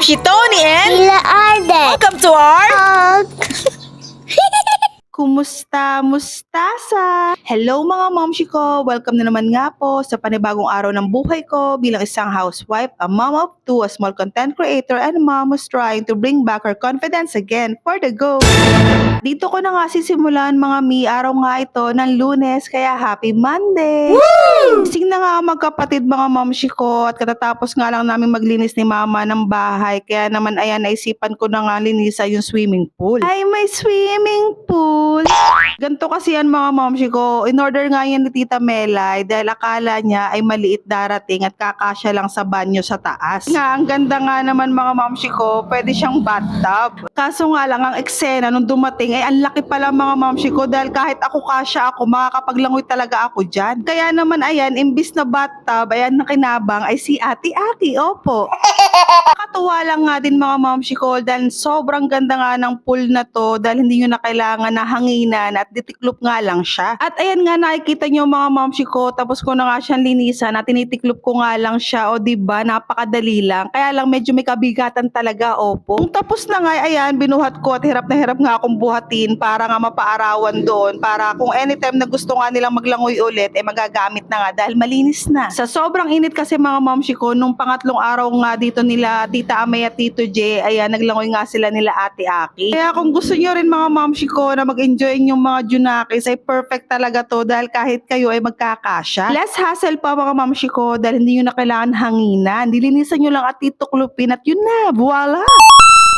Momshi Tony and Sila Arden. welcome to our Hug. Kumusta? Mustasa? Hello mga momshi ko! Welcome na naman nga po sa panibagong araw ng buhay ko bilang isang housewife, a mom of two, a small content creator, and a mom who's trying to bring back her confidence again for the go! Dito ko na nga sisimulan mga araw nga ito ng Lunes, kaya happy Monday! Gising na nga magkapatid mga momshi ko at katatapos nga lang namin maglinis ni mama ng bahay, kaya naman ayan naisipan ko na nga linisan yung swimming pool. Ay, may swimming pool! Ganto kasi yan mga momshi ko. In order nga yan ni Tita Melay dahil akala niya ay maliit darating at kakasya lang sa banyo sa taas. Nga, ang ganda nga naman mga momshi ko, pwede siyang bathtub. Kaso nga lang ang eksena nung dumating ay ang laki pala mga momshi ko dahil kahit ako kasya ako, makakapaglangoy talaga ako dyan. Kaya naman ayan, imbis na bathtub, ayan na kinabang ay si Ate Aki, opo. Nakakatuwa lang nga din mga momshi ko dahil sobrang ganda nga ng pool na to dahil hindi nyo na kailangan na hanginan at ditiklop nga lang siya. At ayan nga nakikita nyo mga momshi ko, tapos ko na nga siyang linisan at tinitiklop ko nga lang siya, o diba napakadali lang. Kaya lang medyo may kabigatan talaga, opo. Kung tapos na nga ayan, binuhat ko at hirap na hirap nga akong buhatin para nga mapaarawan doon, para kung anytime na gusto nga nilang maglangoy ulit magagamit na nga dahil malinis na. Sa sobrang init kasi mga momshi ko, nung pangatlong araw nga dito nila Tita Amay at Tito J, ayan naglangoy nga sila nila Ate Aki. Kaya kung gusto nyo rin mga momshi ko na mag-enjoy yung mga junakis ay perfect talaga to dahil kahit kayo ay magkakasya. Less hassle pa mga momshi ko dahil hindi nyo na kailangan hanginan. Dilinisan nyo lang at tituklupin at yun na, voila!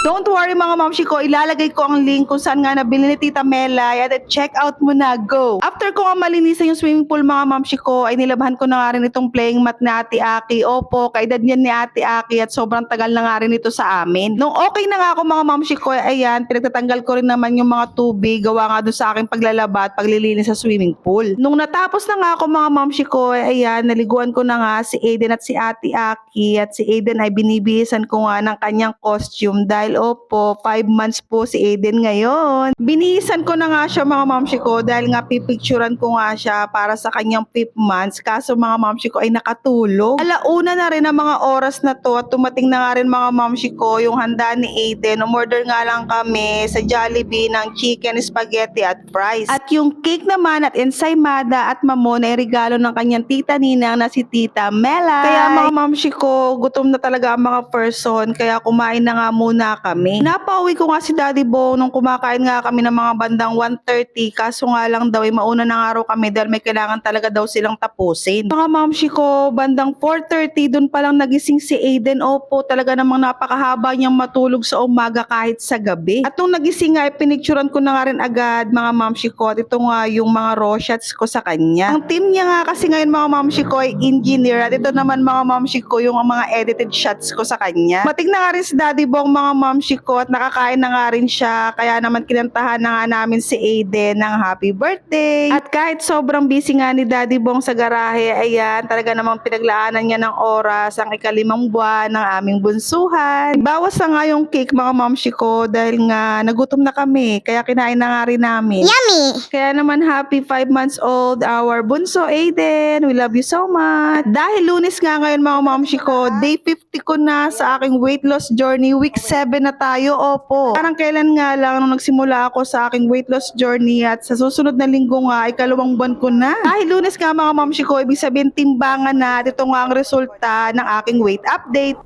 Don't worry mga momshi ko, ilalagay ko ang link kung saan nga nabili ni Tita Melay at check out mo na, go! After ko nga malinisan yung swimming pool mga momshi ko, ay nilabhan ko na nga rin itong playing mat na Ate Aki. Opo, kaedad niyan ni Ate Aki at sobrang tagal na nga rin ito sa amin. Nung okay na nga ako mga momshi ko, ayan, pinagtatanggal ko rin naman yung mga tubig, gawa nga doon sa aking paglalaba at paglilinis sa swimming pool. Nung natapos na nga ako mga momshi ko, ayan, naliguan ko na nga si Aiden at si Ate Aki at si Aiden ay binibihisan ko nga ng kanyang costume dahil opo, 5 months po si Aiden ngayon. Binihisan ko na nga siya mga momshi ko dahil nga pipicturan ko nga siya para sa kanyang 5 months. Kaso mga momshi ko ay nakatulog. Alauna na rin ang mga oras na to at tumating na nga rin mga momshi ko yung handa ni Aiden. Umorder nga lang kami sa Jollibee ng chicken, spaghetti at fries. At yung cake naman at ensaymada at mamon ay regalo ng kanyang tita ninang na si Tita Melay. Kaya mga momshi ko, gutom na talaga ang mga person kaya kumain na nga muna kami. Napauwi ko nga si Daddy Bong nung kumakain nga kami ng mga bandang 1:30, kaso nga lang daw ay mauna na nga raw kami dahil may kailangan talaga daw silang tapusin. Mga momshi ko, bandang 4:30 dun palang nagising si Aiden. Opo, talaga namang napakahaba niyang matulog sa umaga kahit sa gabi. At nung nagising nga ay pinicturan ko na nga rin agad mga momshi ko at ito nga yung mga raw shots ko sa kanya. Ang team niya nga kasi ngayon mga momshi ko ay engineer at ito naman mga momshi ko yung mga edited shots ko sa kanya. Matig na nga rin si Daddy Bong mga momshi ko at nakakain na nga rin siya, kaya naman kinantahan na nga namin si Aiden ng happy birthday. At kahit sobrang busy nga ni Daddy Bong sa garahe, ayan, talaga namang pinaglaanan niya ng oras ang ika5 buwan ng aming bunsuhan. Bawas na nga yung cake mga momshi ko dahil nga nagutom na kami, kaya kinain na nga rin namin. Yummy. Kaya naman happy 5 months old our bunso Aiden. We love you so much. Dahil Lunes nga ngayon mga momshi ko, day 50 ko na sa aking weight loss journey. Week 7 na tayo, opo. Parang kailan nga lang nung nagsimula ako sa aking weight loss journey at sa susunod na linggo nga ay 2 buwan ko na. Dahil Lunes nga mga momshi ko, ibig sabihin timbangan na at ito nga ang resulta ng aking weight update.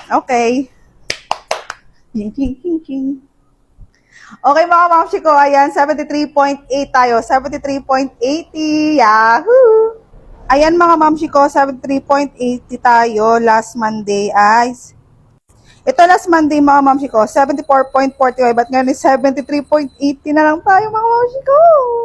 Okay. Okay mga momshi ko, ayan, 73.8 tayo. 73.80. Yahoo! Ayan mga momshi ko, 73.80 tayo last Monday ay... Ito last Monday mga momshi ko, 74.45 at ngayon is 73.80 na lang tayo mga momshi ko.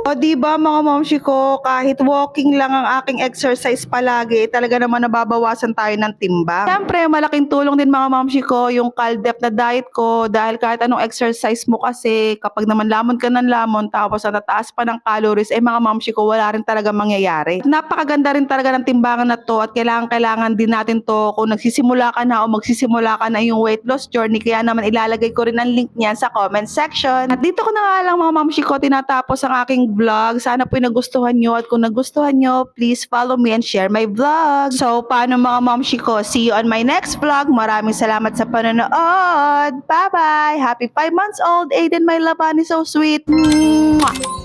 O diba mga momshi ko, kahit walking lang ang aking exercise palagi, talaga naman nababawasan tayo ng timbang. Siyempre, malaking tulong din mga momshi ko yung Caldep na diet ko dahil kahit anong exercise mo kasi kapag naman lamon ka ng lamon tapos natataas pa ng calories, mga momshi ko wala rin talaga mangyayari. Napakaganda rin talaga ng timbangan na to at kailangan din natin to kung nagsisimula ka na o magsisimula ka na yung weight weight loss journey. Kaya naman ilalagay ko rin ang link niyan sa comment section. At dito ko na nga lang mga mamshi ko tinatapos ang aking vlog. Sana po nagustuhan nyo. At kung nagustuhan nyo, please follow me and share my vlog. So, paano mga mamshi ko? See you on my next vlog. Maraming salamat sa panonood. Bye-bye! Happy 5 months old! Aiden, my laban is so sweet. Mwah!